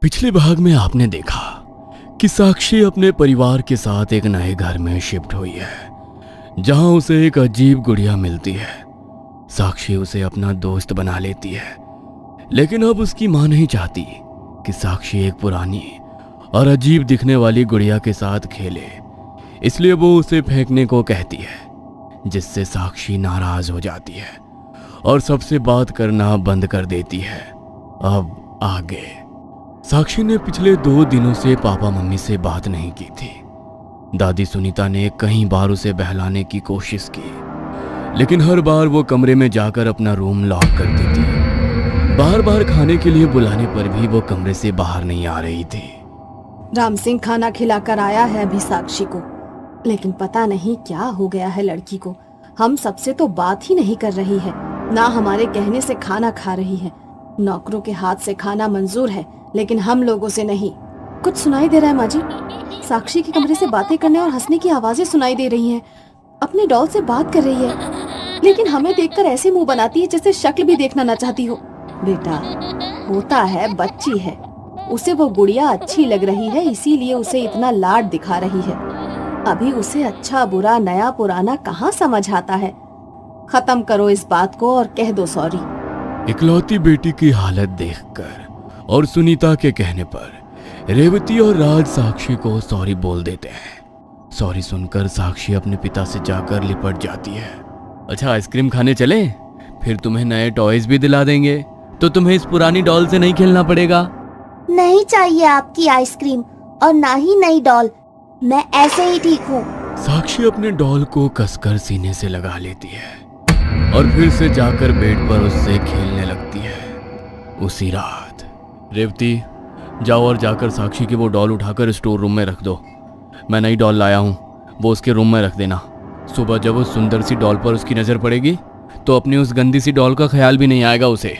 पिछले भाग में आपने देखा कि साक्षी अपने परिवार के साथ एक नए घर में शिफ्ट हुई है, जहां उसे एक अजीब गुड़िया मिलती है। साक्षी उसे अपना दोस्त बना लेती है, लेकिन अब उसकी मां नहीं चाहती कि साक्षी एक पुरानी और अजीब दिखने वाली गुड़िया के साथ खेले, इसलिए वो उसे फेंकने को कहती है, जिससे साक्षी नाराज हो जाती है और सबसे बात करना बंद कर देती है। अब आगे साक्षी ने पिछले 2 दिनों से पापा मम्मी से बात नहीं की थी। दादी सुनीता ने कई बार उसे बहलाने की कोशिश की, लेकिन हर बार वो कमरे में जाकर अपना रूम लॉक कर देती। बार बार खाने के लिए बुलाने पर भी वो कमरे से बाहर नहीं आ रही थी। राम सिंह खाना खिलाकर आया है अभी साक्षी को, लेकिन पता नहीं क्या हो गया है लड़की को। हम सबसे तो बात ही नहीं कर रही है, ना हमारे कहने से खाना खा रही है। नौकरों के हाथ से खाना मंजूर है, लेकिन हम लोगों से नहीं। कुछ सुनाई दे रहा है माँ जी? साक्षी के कमरे से बातें करने और हंसने की आवाजें सुनाई दे रही हैं। अपने डॉल से बात कर रही है, लेकिन हमें देखकर ऐसे मुंह बनाती है जैसे शक्ल भी देखना ना चाहती हो। बेटा, होता है बच्ची है, उसे वो गुड़िया अच्छी लग रही है, इसीलिए उसे इतना लाड दिखा रही है। अभी उसे अच्छा बुरा नया पुराना कहाँ समझ आता है। खत्म करो इस बात को और कह दो सॉरी। इकलौती बेटी की हालत देखकर और सुनीता के कहने पर रेवती और राज साक्षी को सॉरी बोल देते हैं। सॉरी सुनकर साक्षी अपने पिता से जाकर लिपट जाती है। अच्छा, आइसक्रीम खाने चले? फिर तुम्हें नए टॉयज भी दिला देंगे, तो तुम्हें इस पुरानी डॉल से नहीं खेलना पड़ेगा। नहीं चाहिए आपकी आइसक्रीम और ना ही नई डॉल, मैं ऐसे ही ठीक हूँ। साक्षी अपने डॉल को कसकर सीने से लगा लेती है और फिर से जाकर बेड पर उससे खेलने लगती है। उसी रात रेवती, जाओ और जाकर साक्षी की वो डॉल उठाकर स्टोर रूम में रख दो। मैं नई डॉल लाया हूँ, वो उसके रूम में रख देना। सुबह जब उस सुंदर सी डॉल पर उसकी नजर पड़ेगी तो अपनी उस गंदी सी डॉल का ख्याल भी नहीं आएगा उसे।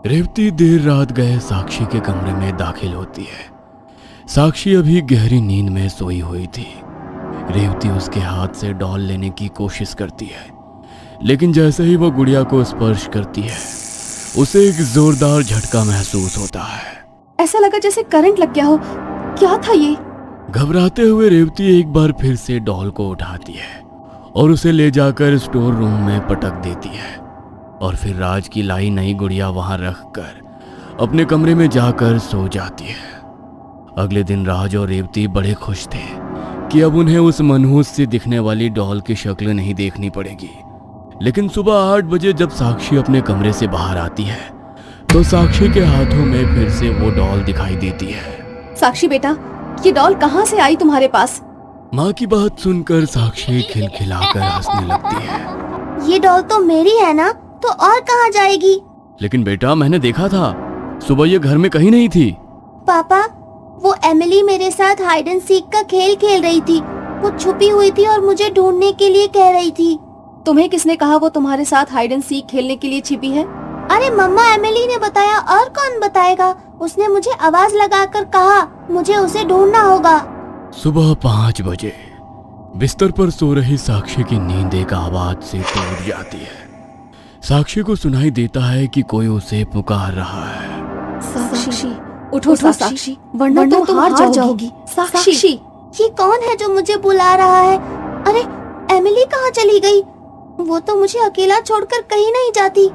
रेवती देर रात गए साक्षी के कमरे में दाखिल होती है। साक्षी अभी गहरी नींद में सोई हुई थी। रेवती उसके हाथ से डॉल लेने की कोशिश करती है, लेकिन जैसे ही वो गुड़िया को स्पर्श करती है उसे एक जोरदार झटका महसूस होता है। ऐसा लगा जैसे करंट लग गया हो। क्या था ये? घबराते हुए रेवती एक बार फिर से डॉल को उठाती है और उसे ले जाकर स्टोर रूम में पटक देती है, और फिर राज की लाई नई गुड़िया वहां रखकर अपने कमरे में जाकर सो जाती है। अगले दिन राज और रेवती बड़े खुश थे कि अब उन्हें उस मनहूस सी दिखने वाली डॉल की शक्ल नहीं देखनी पड़ेगी। लेकिन सुबह 8 बजे जब साक्षी अपने कमरे से बाहर आती है तो साक्षी के हाथों में फिर से वो डॉल दिखाई देती है। साक्षी बेटा, ये डॉल कहाँ से आई तुम्हारे पास? माँ की बात सुनकर साक्षी खिलखिलाकर हंसने लगती है। ये डॉल तो मेरी है ना, तो और कहाँ जाएगी? लेकिन बेटा, मैंने देखा था, सुबह ये घर में कहीं नहीं थी। पापा, वो एमिली मेरे साथ हाइड एंड सीक का खेल खेल रही थी। वो छुपी हुई थी और मुझे ढूंढने के लिए कह रही थी। तुम्हें किसने कहा वो तुम्हारे साथ हाइड एंड सीक खेलने के लिए छिपी है? अरे मम्मा, एमिली ने बताया, और कौन बताएगा? उसने मुझे आवाज लगाकर कहा मुझे उसे ढूंढना होगा। सुबह 5 बजे बिस्तर पर सो रही साक्षी की नींद एक आवाज से टूट जाती है। साक्षी को सुनाई देता है कि कोई उसे पुकार रहा है। साक्षी, उठो साक्षी, वरना तुम हार जाओगी। साक्षी, ये कौन है जो मुझे बुला रहा है? अरे, एमिली कहाँ चली गई? वो तो मुझे अकेला छोड़कर कहीं नहीं जाती।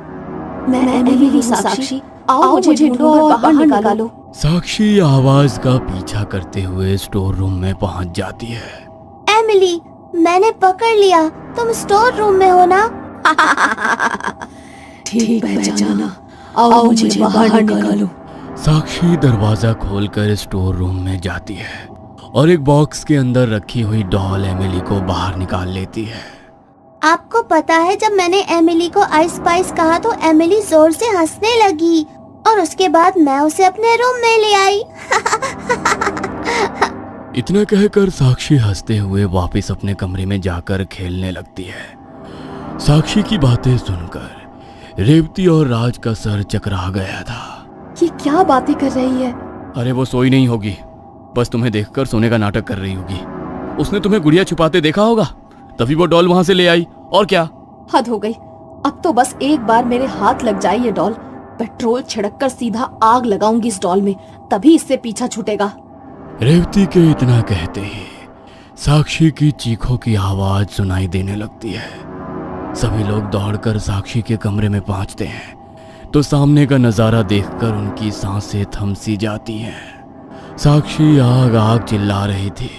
मैं एमिली हूँ साक्षी, आओ मुझे ढूंढो और बाहर निकालो। साक्षी आवाज का पीछा करते हुए स्टोर रूम में पहुंच जाती है। एमिली, मैंने पकड़ लिया, तुम स्टोर रूम में हो ना? ठीक पहचाना, आओ मुझे बाहर निकालो। साक्षी दरवाजा खोलकर स्टोर रूम में जाती है और एक बॉक्स के अंदर रखी हुई डॉल एमिली को बाहर निकाल लेती है। आपको पता है, जब मैंने एमिली को आइस पाइस कहा तो एमिली जोर से हंसने लगी और उसके बाद मैं उसे अपने रूम में ले आई। इतना कहकर साक्षी हंसते हुए वापस अपने कमरे में जाकर खेलने लगती है। साक्षी की बातें सुनकर रेवती और राज का सर चकरा गया था। ये क्या बातें कर रही है? अरे वो सोई नहीं होगी, बस तुम्हें देखकर सोने का नाटक कर रही होगी। उसने तुम्हें गुड़िया छुपाते देखा होगा, तभी वो डॉल वहां से ले आई, और क्या। हद हो गई, अब तो बस एक बार मेरे हाथ लग जाए ये डॉल, पेट्रोल छिड़ककर सीधा आग लगाऊंगी इस डॉल में, तभी इससे पीछा छूटेगा। रेवती के इतना कहते ही साक्षी की चीखों की आवाज सुनाई देने लगती है। सभी लोग दौड़कर साक्षी के कमरे में पहुंचते हैं तो सामने का नजारा देखकर उनकी सांसें थम सी जाती हैं। साक्षी आग आग चिल्ला रही थी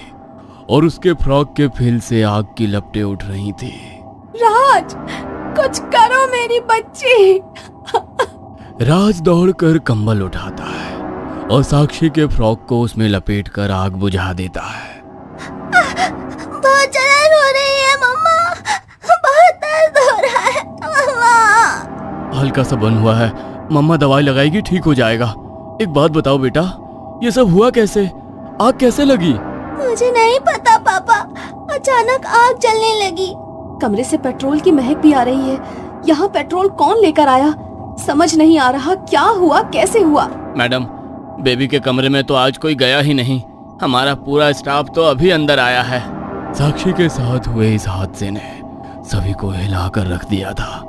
और उसके फ्रॉक के फिल से आग की लपटें उठ रही थी। राज, कुछ करो मेरी बच्ची। राज दौड़कर कंबल उठाता है और साक्षी के फ्रॉक को उसमें लपेटकर आग बुझा देता है। बहुत जलन हो रही है मम्मा, बहुत दर्द हो रहा है मम्मा। हल्का सा बन हुआ है, मम्मा दवाई लगाएगी, ठीक हो जाएगा। एक बात बताओ बेटा, ये सब हुआ कैसे? आग कैसे लगी? मुझे नहीं पता पापा, अचानक आग जलने लगी। कमरे से पेट्रोल की महक भी आ रही है। यहाँ पेट्रोल कौन लेकर आया? समझ नहीं आ रहा क्या हुआ, कैसे हुआ। मैडम, बेबी के कमरे में तो आज कोई गया ही नहीं। हमारा पूरा स्टाफ तो अभी अंदर आया है। साक्षी के साथ हुए इस हादसे ने सभी को हिलाकर रख दिया था।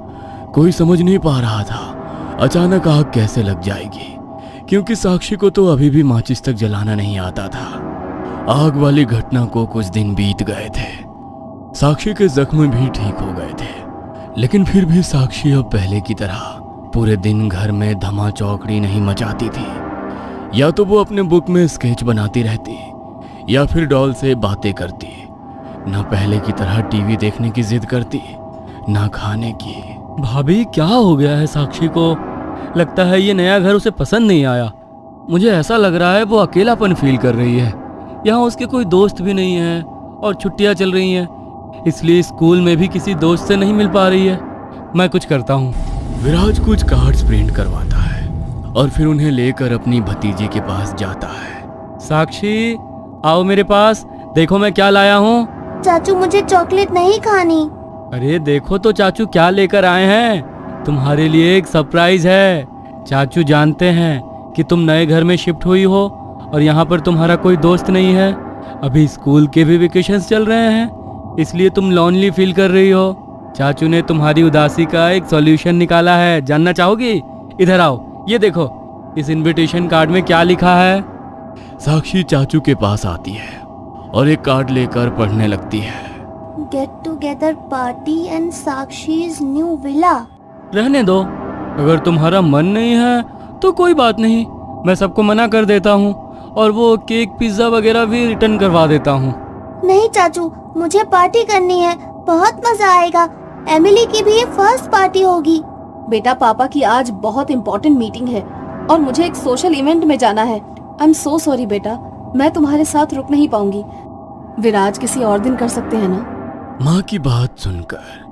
कोई समझ नहीं पा रहा था अचानक आग कैसे लग जाएगी, क्योंकि साक्षी को तो अभी भी माचिस तक जलाना नहीं आता था। आग वाली घटना को कुछ दिन बीत गए थे। साक्षी के जख्म भी ठीक हो गए थे, लेकिन फिर भी साक्षी अब पहले की तरह पूरे दिन घर में धमा चौकड़ी नहीं मचाती थी। या तो वो अपने बुक में स्केच बनाती रहती या फिर डॉल से बातें करती। ना पहले की तरह टीवी देखने की जिद करती, ना खाने की। भाभी, क्या हो गया है साक्षी को? लगता है ये नया घर उसे पसंद नहीं आया। मुझे ऐसा लग रहा है वो अकेलापन फील कर रही है। यहाँ उसके कोई दोस्त भी नहीं है और छुट्टियाँ चल रही हैं, इसलिए स्कूल में भी किसी दोस्त से नहीं मिल पा रही है। मैं कुछ करता हूँ। विराज कुछ कार्ड्स प्रिंट करवाता है और फिर उन्हें लेकर अपनी भतीजी के पास जाता है। साक्षी, आओ मेरे पास, देखो मैं क्या लाया हूँ। चाचू, मुझे चॉकलेट नहीं खानी। अरे देखो तो चाचू क्या लेकर आए हैं। तुम्हारे लिए एक सरप्राइज है। चाचू जानते हैं कि तुम नए घर में शिफ्ट हुई हो और यहाँ पर तुम्हारा कोई दोस्त नहीं है। अभी स्कूल के भी वेकेशंस चल रहे हैं, इसलिए तुम लॉनली फील कर रही हो। चाचू ने तुम्हारी उदासी का एक सॉल्यूशन निकाला है। जानना चाहोगी? इधर आओ, ये देखो इस इनविटेशन कार्ड में क्या लिखा है। साक्षी चाचू के पास आती है और एक कार्ड लेकर पढ़ने लगती है। Get together party and Sakshi's new villa. रहने दो, अगर तुम्हारा मन नहीं है तो कोई बात नहीं, मैं सबको मना कर देता हूँ और वो केक पिज्ज़ा वगैरह भी रिटर्न करवा देता हूँ। नहीं चाचू, मुझे पार्टी करनी है, बहुत मजा आएगा। एमिली की भी फर्स्ट पार्टी होगी। बेटा, पापा की आज बहुत इम्पोर्टेंट मीटिंग है और मुझे एक सोशल इवेंट में जाना है। आई एम सो सॉरी बेटा, मैं तुम्हारे साथ रुक नहीं पाऊंगी। विराज किसी और दिन कर सकते हैं ना? माँ की बात सुनकर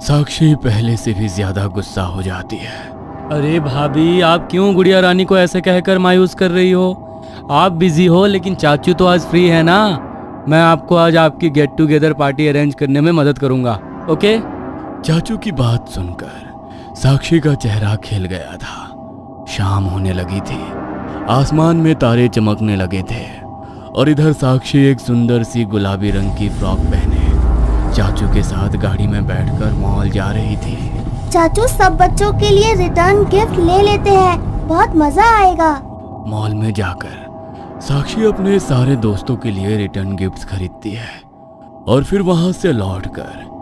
साक्षी पहले से भी ज्यादा गुस्सा हो जाती है। अरे भाभी, आप क्यों गुड़िया रानी को ऐसे कहकर मायूस कर रही हो? आप बिजी हो, लेकिन चाचू तो आज फ्री है ना। मैं आपको आज आपकी गेट टुगेदर पार्टी अरेंज करने में मदद करूंगा, ओके? चाचू की बात सुनकर साक्षी का चेहरा खिल गया था। शाम होने लगी थी, आसमान में तारे चमकने लगे थे और इधर साक्षी एक सुंदर सी गुलाबी रंग की फ्रॉक पहने चाचू के साथ गाड़ी में बैठकर मॉल जा रही थी। चाचू, सब बच्चों के लिए रिटर्न गिफ्ट ले लेते हैं, बहुत मजा आएगा। मॉल में जाकर साक्षी अपने सारे दोस्तों के लिए रिटर्न गिफ्ट्स खरीदती है और फिर वहां से लौटकर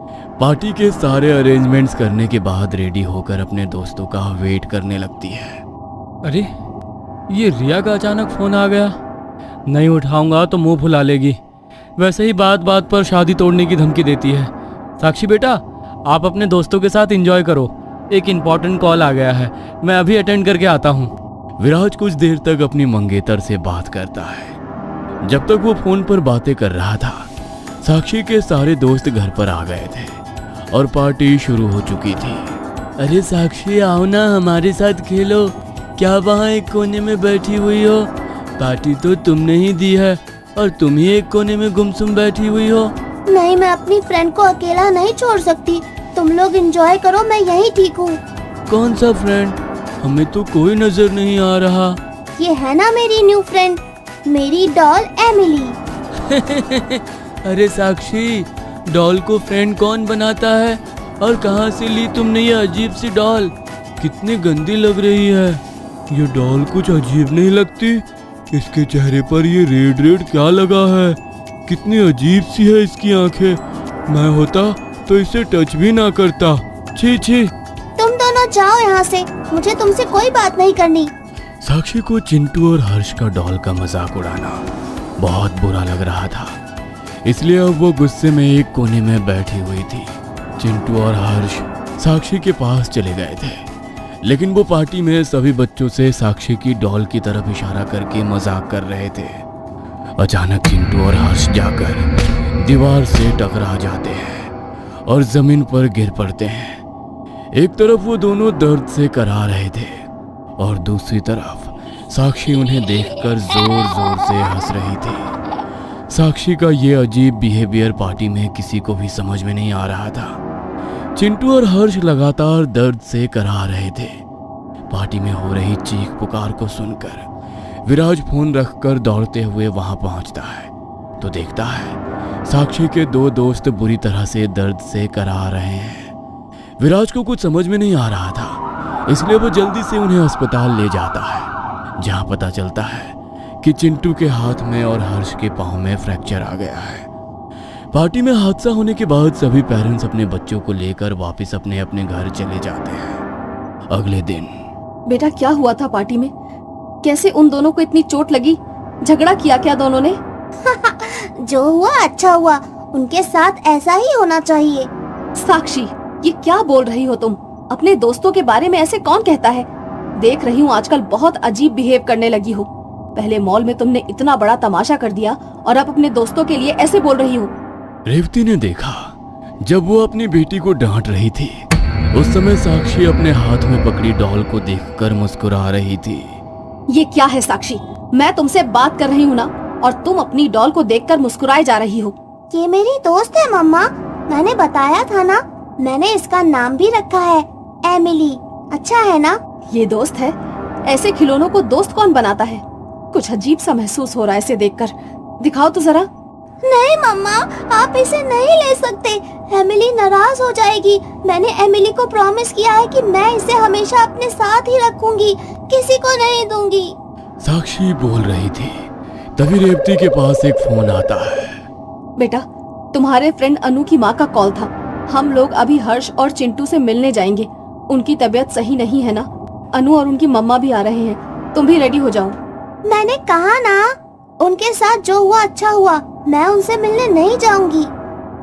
पार्टी के सारे अरेंजमेंट्स करने के बाद रेडी होकर अपने दोस्तों का वेट करने लगती है। अरे, ये रिया का अचानक फोन आ गया। नहीं उठाऊंगा तो मुंह फुला लेगी। वैसे ही बात बात पर शादी तोड़ने की धमकी देती है। साक्षी बेटा, आप अपने दोस्तों के साथ एंजॉय करो, एक इम्पॉर्टेंट कॉल आ गया है, मैं अभी अटेंड करके आता हूँ। विराज कुछ देर तक अपनी मंगेतर से बात करता है। जब तक वो फोन पर बातें कर रहा था, साक्षी के सारे दोस्त घर पर आ गए थे और पार्टी शुरू हो चुकी थी। अरे साक्षी, आओ ना हमारे साथ खेलो। क्या वहाँ एक कोने में बैठी हुई हो? पार्टी तो तुमने ही दी है और तुम ही एक कोने में गुमसुम बैठी हुई हो। नहीं, मैं अपनी फ्रेंड को अकेला नहीं छोड़ सकती। तुम लोग एंजॉय करो, मैं यहीं ठीक हूँ। कौन सा फ्रेंड? हमें तो कोई नजर नहीं आ रहा। ये है ना मेरी न्यू फ्रेंड, मेरी डॉल एमिली। अरे साक्षी, डॉल को फ्रेंड कौन बनाता है और कहाँ से ली तुमने ये अजीब सी डॉल? कितनी गंदी लग रही है। ये डॉल कुछ अजीब नहीं लगती। इसके चेहरे पर ये रेड रेड क्या लगा है? कितनी अजीब सी है इसकी आंखें। मैं होता तो इसे टच भी ना करता। छी छी। तुम दोनों जाओ यहाँ से, मुझे तुमसे कोई बात नहीं करनी। साक्षी को चिंटू और हर्ष का डॉल का मजाक उड़ाना बहुत बुरा लग रहा था, इसलिए अब वो गुस्से में एक कोने में बैठी हुई थी। चिंटू और हर्ष साक्षी के पास चले गए थे, लेकिन वो पार्टी में सभी बच्चों से साक्षी की डॉल की तरफ इशारा करके मजाक कर रहे थे। अचानक चिंटू और हर्ष जाकर दीवार से टकरा जाते हैं और जमीन पर गिर पड़ते हैं। एक तरफ वो दोनों दर्द से करा रहे थे और दूसरी तरफ साक्षी उन्हें देखकर जोर जोर से हंस रही थी। साक्षी का ये अजीब बिहेवियर पार्टी में किसी को भी समझ में नहीं आ रहा था। चिंटू और हर्ष लगातार दर्द से करा रहे थे। पार्टी में हो रही चीख पुकार को सुनकर विराज फोन रखकर दौड़ते हुए वहां पहुंचता है तो देखता है साक्षी के दो दोस्त बुरी तरह से दर्द से करा रहे हैं। विराज को कुछ समझ में नहीं आ रहा था, इसलिए वो जल्दी से उन्हें अस्पताल ले जाता है, जहां पता चलता है कि चिंटू के हाथ में और हर्ष के पांव में फ्रैक्चर आ गया है। पार्टी में हादसा होने के बाद सभी पेरेंट्स अपने बच्चों को लेकर वापस अपने अपने घर चले जाते हैं। अगले दिन बेटा क्या हुआ था पार्टी में? कैसे उन दोनों को इतनी चोट लगी? झगड़ा किया क्या दोनों ने? जो हुआ अच्छा हुआ, उनके साथ ऐसा ही होना चाहिए। साक्षी ये क्या बोल रही हो तुम? अपने दोस्तों के बारे में ऐसे कौन कहता है? देख रही हूँ आजकल बहुत अजीब बिहेव करने लगी हो। पहले मॉल में तुमने इतना बड़ा तमाशा कर दिया और अब अपने दोस्तों के लिए ऐसे बोल रही हो। रेवती ने देखा जब वो अपनी बेटी को डांट रही थी, उस समय साक्षी अपने हाथ में पकड़ी डॉल को देखकर मुस्कुरा रही थी। ये क्या है साक्षी? मैं तुमसे बात कर रही हूँ ना, और तुम अपनी डॉल को देखकर मुस्कुराए जा रही हो। ये मेरी दोस्त है मम्मा, मैंने बताया था ना। मैंने इसका नाम भी रखा है एमिली। अच्छा है ना? ये दोस्त है? ऐसे खिलौनों को दोस्त कौन बनाता है? कुछ अजीब सा महसूस हो रहा है इसे देखकर। दिखाओ तो जरा। नहीं मम्मा, आप इसे नहीं ले सकते। एमिली नाराज हो जाएगी। मैंने एमिली को प्रॉमिस किया है कि मैं इसे हमेशा अपने साथ ही रखूंगी, किसी को नहीं दूंगी। साक्षी बोल रही थी, तभी रेवती के पास एक फोन आता है। बेटा तुम्हारे फ्रेंड अनु की माँ का कॉल था। हम लोग अभी हर्ष और चिंटू से मिलने जाएंगे। उनकी तबीयत सही नहीं है ना। अनु और उनकी मम्मा भी आ रहे हैं, तुम भी रेडी हो जाओ। मैंने कहा ना, उनके साथ जो हुआ अच्छा हुआ। मैं उनसे मिलने नहीं जाऊंगी।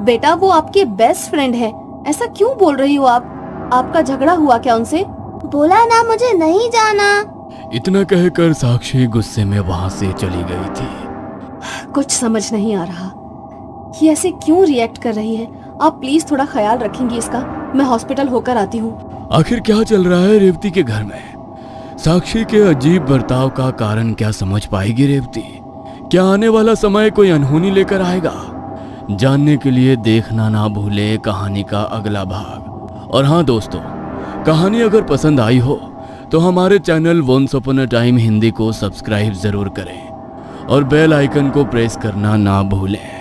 बेटा वो आपके बेस्ट फ्रेंड है, ऐसा क्यों बोल रही हो आप? आपका झगड़ा हुआ क्या उनसे? बोला ना मुझे नहीं जाना। इतना कहकर साक्षी गुस्से में वहां से चली गई थी। कुछ समझ नहीं आ रहा, ये ऐसे क्यों रिएक्ट कर रही है? आप प्लीज थोड़ा ख्याल रखेंगी इसका। मैं हॉस्पिटल होकर आती हूँ। आखिर क्या चल रहा है रेवती के घर में? साक्षी के अजीब बर्ताव का कारण क्या समझ पाएगी रेवती? क्या आने वाला समय कोई अनहोनी लेकर आएगा? जानने के लिए देखना ना भूले कहानी का अगला भाग। और हाँ दोस्तों, कहानी अगर पसंद आई हो तो हमारे channel once upon a time Hindi को सब्सक्राइब जरूर करें और बेल आइकन को प्रेस करना ना भूलें।